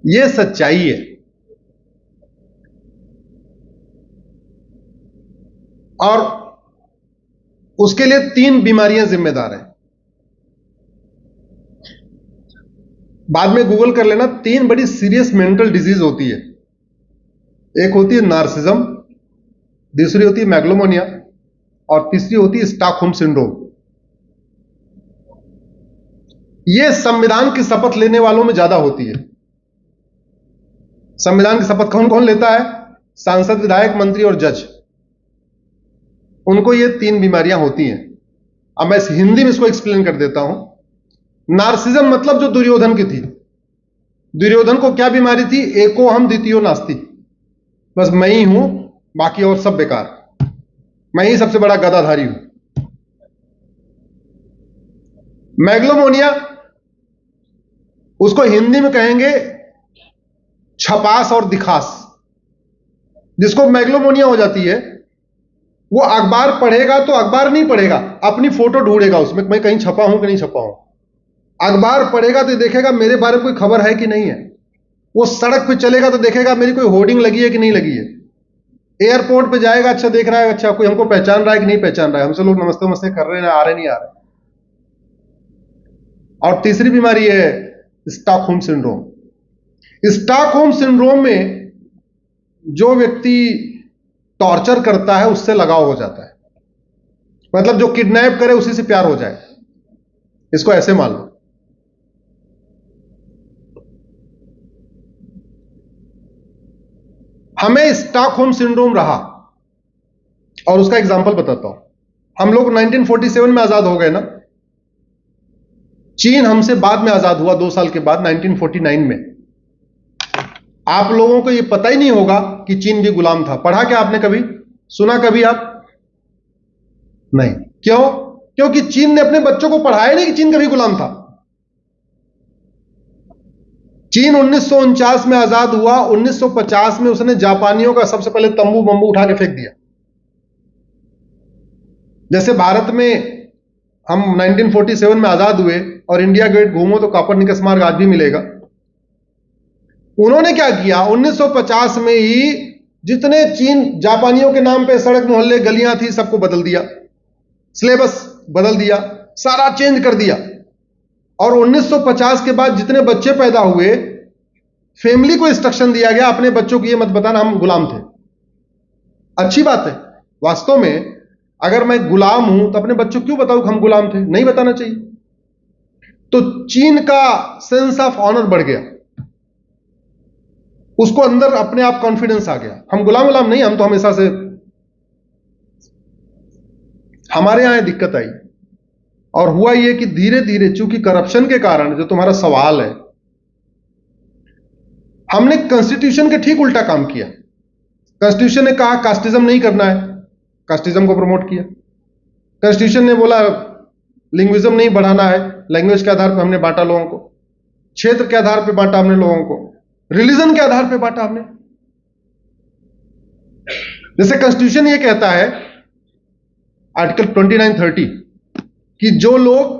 ये सच्चाई है। और उसके लिए 3 बीमारियां जिम्मेदार हैं। बाद में गूगल कर लेना, 3 बड़ी सीरियस मेंटल डिजीज होती है। एक होती है नार्सिज्म, दूसरी होती है मैग्लोमोनिया, और तीसरी होती है स्टॉकहोम सिंड्रोम। यह संविधान की शपथ लेने वालों में ज्यादा होती है। संविधान की शपथ कौन कौन लेता है? सांसद, विधायक, मंत्री और जज। उनको ये 3 बीमारियां होती हैं। अब मैं हिंदी में इसको एक्सप्लेन कर देता हूं। नार्सिज्म मतलब जो दुर्योधन की थी। दुर्योधन को क्या बीमारी थी? एको हम द्वितीयो नास्ति, बस मैं ही हूं, बाकी और सब बेकार, मैं ही सबसे बड़ा गदाधारी हूं। मैग्लोमोनिया, उसको हिंदी में कहेंगे छपास और दिखास। जिसको मैग्लोमोनिया हो जाती है, वो अखबार पढ़ेगा तो अखबार नहीं पढ़ेगा, अपनी फोटो ढूंढेगा उसमें, मैं कहीं छपा हूं कि नहीं छपा हूं। अखबार पढ़ेगा तो देखेगा मेरे बारे में कोई खबर है कि नहीं है। वो सड़क पे चलेगा तो देखेगा मेरी कोई होर्डिंग लगी है कि नहीं लगी है। एयरपोर्ट पे जाएगा, अच्छा देख रहा है, अच्छा कोई हमको पहचान रहा है कि नहीं पहचान रहा है, हमसे लोग नमस्ते नमस्ते कर रहे हैं, आ रहे नहीं आ रहे। और तीसरी बीमारी है स्टॉकहोम सिंड्रोम। स्टॉकहोम सिंड्रोम में जो व्यक्ति टॉर्चर करता है उससे लगाव हो जाता है। मतलब जो किडनैप करे उसी से प्यार हो जाए, इसको ऐसे मान लो। हमें स्टॉकहोम सिंड्रोम रहा, और उसका एग्जांपल बताता हूं। हम लोग 1947 में आजाद हो गए ना। चीन हमसे बाद में आजाद हुआ, 2 साल के बाद, 1949 में। आप लोगों को यह पता ही नहीं होगा कि चीन भी गुलाम था। पढ़ा क्या आपने कभी? सुना कभी आप? नहीं। क्यों? क्योंकि चीन ने अपने बच्चों को पढ़ाया नहीं कि चीन कभी गुलाम था। चीन 1949 में आजाद हुआ। 1950 में उसने जापानियों का सबसे पहले तंबू बंबू उठा के फेंक दिया। जैसे भारत में हम 1947 में आजाद हुए और इंडिया गेट घूमो तो कॉपरनिकस मार्ग आज भी मिलेगा। उन्होंने क्या किया? 1950 में ही जितने चीन जापानियों के नाम पे सड़क मोहल्ले गलियां थी सबको बदल दिया, सिलेबस बदल दिया, सारा चेंज कर दिया। और 1950 के बाद जितने बच्चे पैदा हुए, फैमिली को इंस्ट्रक्शन दिया गया अपने बच्चों को ये मत बताना हम गुलाम थे। अच्छी बात है। वास्तव में अगर मैं गुलाम हूं तो अपने बच्चों को क्यों बताऊं कि हम गुलाम थे? नहीं बताना चाहिए। तो चीन का सेंस ऑफ ऑनर बढ़ गया, उसको अंदर अपने आप कॉन्फिडेंस आ गया, हम गुलाम नहीं, हम तो हमेशा से। हमारे यहां दिक्कत आई, और हुआ यह कि धीरे धीरे, चूंकि करप्शन के कारण, जो तुम्हारा सवाल है, हमने कॉन्स्टिट्यूशन के ठीक उल्टा काम किया। कॉन्स्टिट्यूशन ने कहा कास्टिज्म नहीं करना है, कास्टिज्म को प्रमोट किया। कॉन्स्टिट्यूशन ने बोला लिंग्विज्म नहीं बढ़ाना है, लैंग्वेज के आधार पर हमने बांटा लोगों को, क्षेत्र के आधार पर बांटा हमने लोगों को, रिलीजन के आधार पर बांटा हमने। जैसे कॉन्स्टिट्यूशन ये कहता है, आर्टिकल 2930, कि जो लोग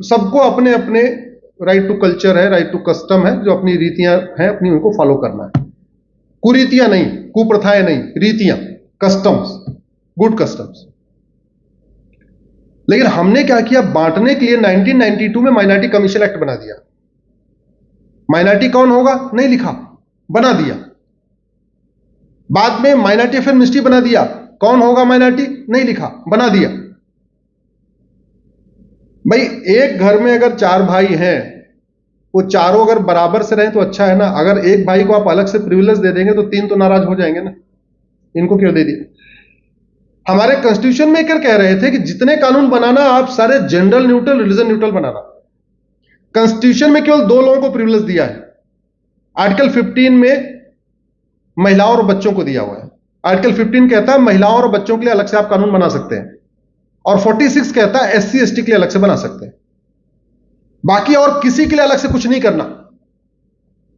सबको अपने अपने राइट टू कल्चर है, राइट टू कस्टम है, जो अपनी रीतियां हैं अपनी उनको फॉलो करना है। कुरीतियां नहीं, कुप्रथाएं नहीं, रीतियां, कस्टम्स, गुड कस्टम्स। लेकिन हमने क्या किया? बांटने के लिए 1992 में माइनॉरिटी कमीशन एक्ट बना दिया। माइनॉरिटी कौन होगा नहीं लिखा, बना दिया। बाद में माइनॉरिटी अफेयर मिनिस्ट्री बना दिया, कौन होगा माइनॉरिटी नहीं लिखा, बना दिया। भाई एक घर में अगर 4 भाई हैं, वो चारों अगर बराबर से रहें तो अच्छा है ना। अगर एक भाई को आप अलग से प्रिविलेज दे देंगे तो 3 तो नाराज हो जाएंगे ना, इनको क्यों दे दिया? हमारे कॉन्स्टिट्यूशन मेकर कह रहे थे कि जितने कानून बनाना आप सारे जेंडर न्यूट्रल, रिलीजन न्यूट्रल बनाना। कॉन्स्टिट्यूशन में केवल 2 लोगों को प्रिविलेज दिया है। आर्टिकल 15 में महिलाओं और बच्चों को दिया हुआ है। आर्टिकल 15 कहता है महिलाओं और बच्चों के लिए अलग से आप कानून बना सकते हैं, और 46 कहता है SC ST के लिए अलग से बना सकते हैं। बाकी और किसी के लिए अलग से कुछ नहीं करना।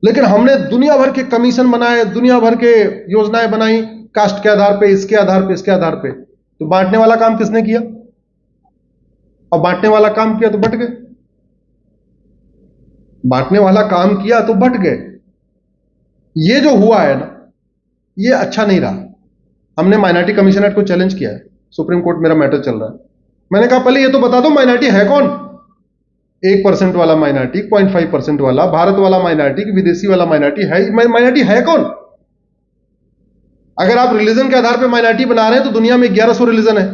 लेकिन हमने दुनिया भर के कमीशन बनाए, दुनिया भर के योजनाएं बनाई, कास्ट के आधार पे, इसके आधार पे, इसके आधार पे। तो बांटने वाला काम किसने किया? और बांटने वाला काम किया तो बट गए। बांटने वाला काम किया तो बट गए। ये जो हुआ है ना, ये अच्छा नहीं रहा। हमने माइनॉरिटी कमीशन एक्ट को चैलेंज किया है, सुप्रीम कोर्ट मेरा मैटर चल रहा है। मैंने कहा पहले ये तो बता दो माइनॉरिटी है कौन, 1% वाला माइनॉरिटी, 0.5% वाला, भारत वाला माइनॉरिटी, विदेशी वाला माइनॉरिटी है, माइनॉरिटी है कौन? अगर आप रिलीजन के आधार पर माइनॉरिटी बना रहे हैं तो दुनिया में 1100 रिलीजन है,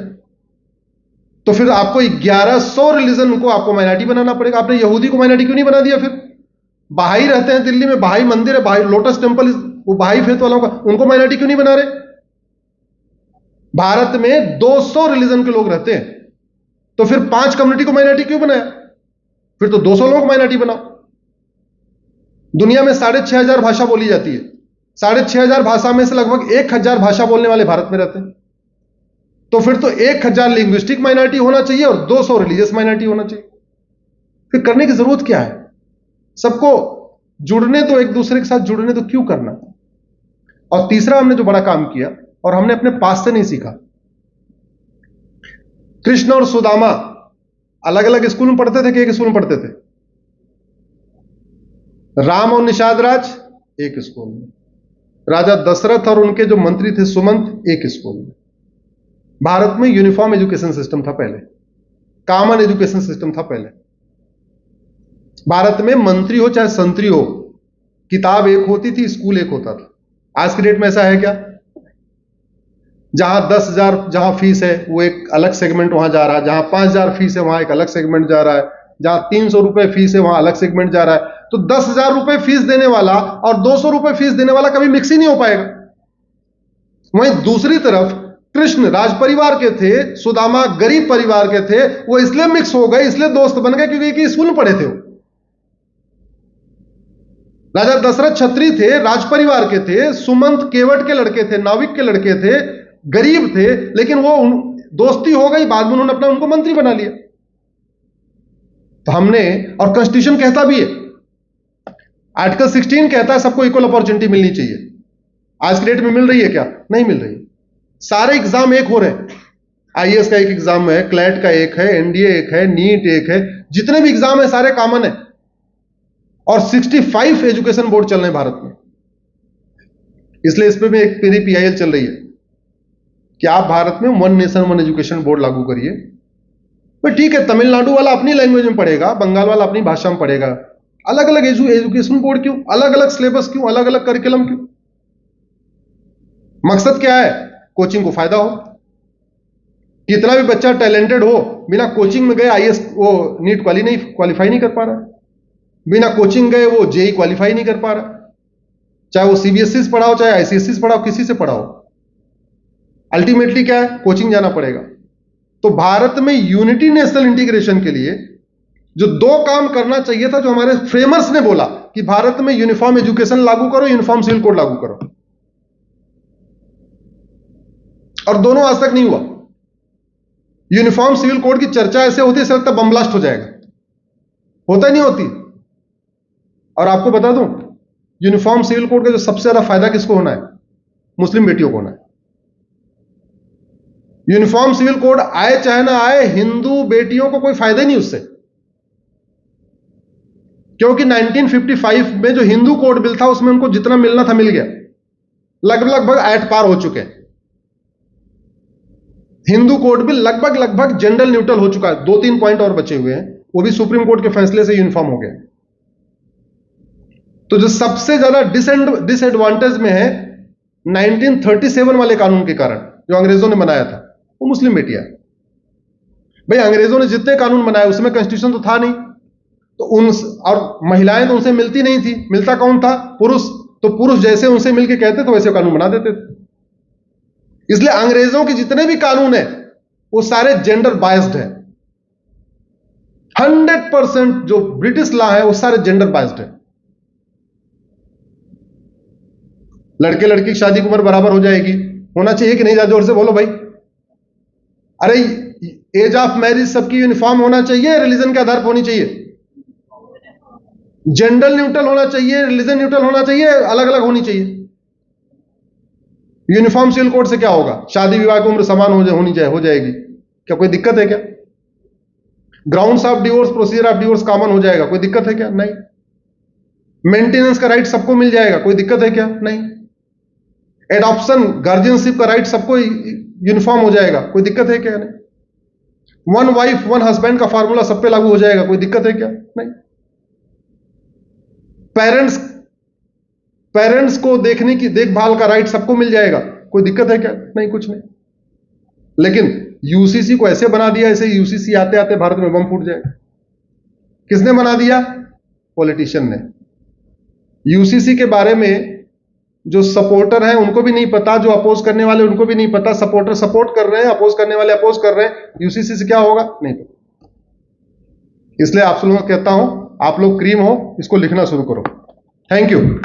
तो फिर आपको 1100 रिलीजन को आपको माइनॉरिटी बनाना पड़ेगा। आपने यहूदी को माइनॉरिटी क्यों नहीं बना दिया? फिर बहाई रहते हैं दिल्ली में, बहाई मंदिर है, बहाई लोटस टेंपल, वो बहाई फेथ वालों का, उनको माइनॉरिटी क्यों नहीं बना रहे? भारत में 200 रिलीजन के लोग रहते हैं, तो फिर 5 कम्युनिटी को माइनॉरिटी क्यों बनाया? फिर तो 200 लोगों को माइनॉरिटी बनाओ। दुनिया में 6500 भाषा बोली जाती है, 6500 भाषा में से लगभग 1000 भाषा बोलने वाले भारत में रहते हैं, तो फिर तो 1000 लिंग्विस्टिक माइनॉरिटी होना चाहिए और 200 रिलीजियस माइनॉरिटी होना चाहिए। फिर करने की जरूरत क्या है? सबको जुड़ने तो, एक दूसरे के साथ जुड़ने तो क्यों करना? और तीसरा हमने जो बड़ा काम किया, और हमने अपने पास से नहीं सीखा, कृष्ण और सुदामा अलग अलग स्कूल में पढ़ते थे कि एक स्कूल में पढ़ते थे? राम और निषाद राज एक स्कूल में, राजा दशरथ और उनके जो मंत्री थे सुमंत एक स्कूल में। भारत में यूनिफॉर्म एजुकेशन सिस्टम था पहले, कॉमन एजुकेशन सिस्टम था पहले। भारत में मंत्री हो चाहे संतरी हो, किताब एक होती थी, स्कूल एक होता था। आज की डेट में ऐसा है क्या? जहां 10,000 जहां फीस है वो एक अलग सेगमेंट वहां जा रहा है, जहां 5,000 फीस है वहां एक अलग सेगमेंट जा रहा है, जहां 300 रुपए फीस है वहां अलग सेगमेंट जा रहा है। तो 10,000 रुपए फीस देने वाला और 200 रुपए फीस देने वाला कभी मिक्स ही नहीं हो पाएगा। वहीं दूसरी तरफ कृष्ण राज परिवार के थे, सुदामा गरीब परिवार के थे, वो इसलिए मिक्स हो गए, इसलिए दोस्त बन गए क्योंकि एक ही स्कूल में पढ़े थे वो। राजा दशरथ क्षत्रिय थे, राज परिवार के थे, सुमंत केवट के लड़के थे, नाविक के लड़के थे, गरीब थे, लेकिन वो दोस्ती हो गई, बाद में उन्होंने अपना उनको मंत्री बना लिया। तो हमने, और कॉन्स्टिट्यूशन कहता भी है, आर्टिकल 16 कहता है सबको इक्वल अपॉर्चुनिटी मिलनी चाहिए। आज की डेट में मिल रही है क्या? नहीं मिल रही। सारे एग्जाम एक हो रहे हैं, आईएएस का एक एग्जाम है, क्लैट का एक है, एनडीए एक है, नीट एक है, जितने भी एग्जाम है सारे कॉमन है। और 65 एजुकेशन बोर्ड चल रहे हैं भारत में। इसलिए इस पे भी एक मेरी पीआईएल चल रही है कि आप भारत में one nation one education board लागू करिए। भाई ठीक है, तमिलनाडु वाला अपनी लैंग्वेज में पढ़ेगा, बंगाल वाला अपनी भाषा में पढ़ेगा, अलग अलग एजुकेशन बोर्ड क्यों? अलग अलग सिलेबस क्यों? अलग अलग करिकुलम क्यों? मकसद क्या है? कोचिंग को फायदा हो। कितना भी बच्चा टैलेंटेड हो, बिना कोचिंग में गए आईएएस वो नीट क्वालिफाई नहीं कर पा रहा, बिना कोचिंग गए वो जेई क्वालिफाई नहीं कर पा रहा, चाहे वो सीबीएसई से पढ़ाओ चाहे आईसीएसई से पढ़ाओ, किसी से पढ़ाओ, अल्टीमेटली क्या है? कोचिंग जाना पड़ेगा। तो भारत में यूनिटी नेशनल इंटीग्रेशन के लिए जो 2 काम करना चाहिए था, जो हमारे फ्रेमर्स ने बोला कि भारत में यूनिफॉर्म एजुकेशन लागू करो, यूनिफॉर्म सिविल कोड लागू करो, और दोनों आज तक नहीं हुआ। यूनिफॉर्म सिविल कोड की चर्चा ऐसे होती है, ऐसा लगता है बम ब्लास्ट हो जाएगा, होता नहीं होती। और आपको बता दूं, यूनिफॉर्म सिविल कोड का जो सबसे ज्यादा फायदा किसको होना है? मुस्लिम बेटियों को होना है। यूनिफॉर्म सिविल कोड आए चाहे ना आए, हिंदू बेटियों को कोई फायदा ही नहीं उससे, क्योंकि 1955 में जो हिंदू कोड बिल था उसमें उनको जितना मिलना था मिल गया, लगभग एट पार हो चुके हैं। हिंदू कोड बिल लगभग जेंडर न्यूट्रल हो चुका है, 2-3 पॉइंट और बचे हुए हैं, वो भी सुप्रीम कोर्ट के फैसले से यूनिफॉर्म हो गया। तो जो सबसे ज्यादा डिसएडवांटेज में है 1937 वाले कानून के कारण, जो अंग्रेजों ने बनाया था, वो मुस्लिम बेटियां। भाई अंग्रेजों ने जितने कानून बनाए उसमें कॉन्स्टिट्यूशन तो था नहीं, तो और महिलाएं तो उनसे मिलती नहीं थी, मिलता कौन था? पुरुष। तो पुरुष जैसे उनसे मिलके कहते थे वैसे कानून बना देते थे। इसलिए अंग्रेजों के जितने भी कानून है वो सारे जेंडर बायस्ड है। 100% जो ब्रिटिश लॉ है वो सारे जेंडर बायस्ड है। लड़के लड़की की शादी की उम्र बराबर हो जाएगी, होना चाहिए कि नहीं? जोर से बोलो भाई। अरे एज ऑफ मैरिज सबकी यूनिफॉर्म होना चाहिए, रिलीजन के आधार पर होनी चाहिए, जेंडर न्यूट्रल होना चाहिए, रिलीजन न्यूट्रल होना चाहिए, अलग अलग होनी चाहिए। यूनिफॉर्म सिविल कोड से क्या होगा? शादी विवाह की उम्र समान हो जाएगी, क्या कोई दिक्कत है क्या? Grounds of divorce, procedure of divorce common हो जाएगा, कोई दिक्कत है क्या? नहीं। मेंटेनेंस का राइट सबको मिल जाएगा, कोई दिक्कत है क्या? नहीं। एडॉप्शन गार्जियनशिप का राइट सबको यूनिफॉर्म हो जाएगा, कोई दिक्कत है क्या? नहीं। वन वाइफ वन हस्बैंड का फार्मूला सब पे लागू हो जाएगा, कोई दिक्कत है क्या? नहीं। पेरेंट्स पेरेंट्स को देखने की देखभाल का राइट सबको मिल जाएगा, कोई दिक्कत है क्या? नहीं, कुछ नहीं। लेकिन यूसीसी को ऐसे बना दिया, ऐसे यूसीसी आते आते भारत में बम फूट जाएगा। किसने बना दिया? पॉलिटिशियन ने। यूसीसी के बारे में जो सपोर्टर हैं उनको भी नहीं पता, जो अपोज करने वाले उनको भी नहीं पता। सपोर्टर सपोर्ट कर रहे हैं, अपोज करने वाले अपोज कर रहे हैं। यूसीसी से क्या होगा? नहीं पता। इसलिए आप लोगों को कहता हूं, आप लोग क्रीम हो, इसको लिखना शुरू करो। Thank you.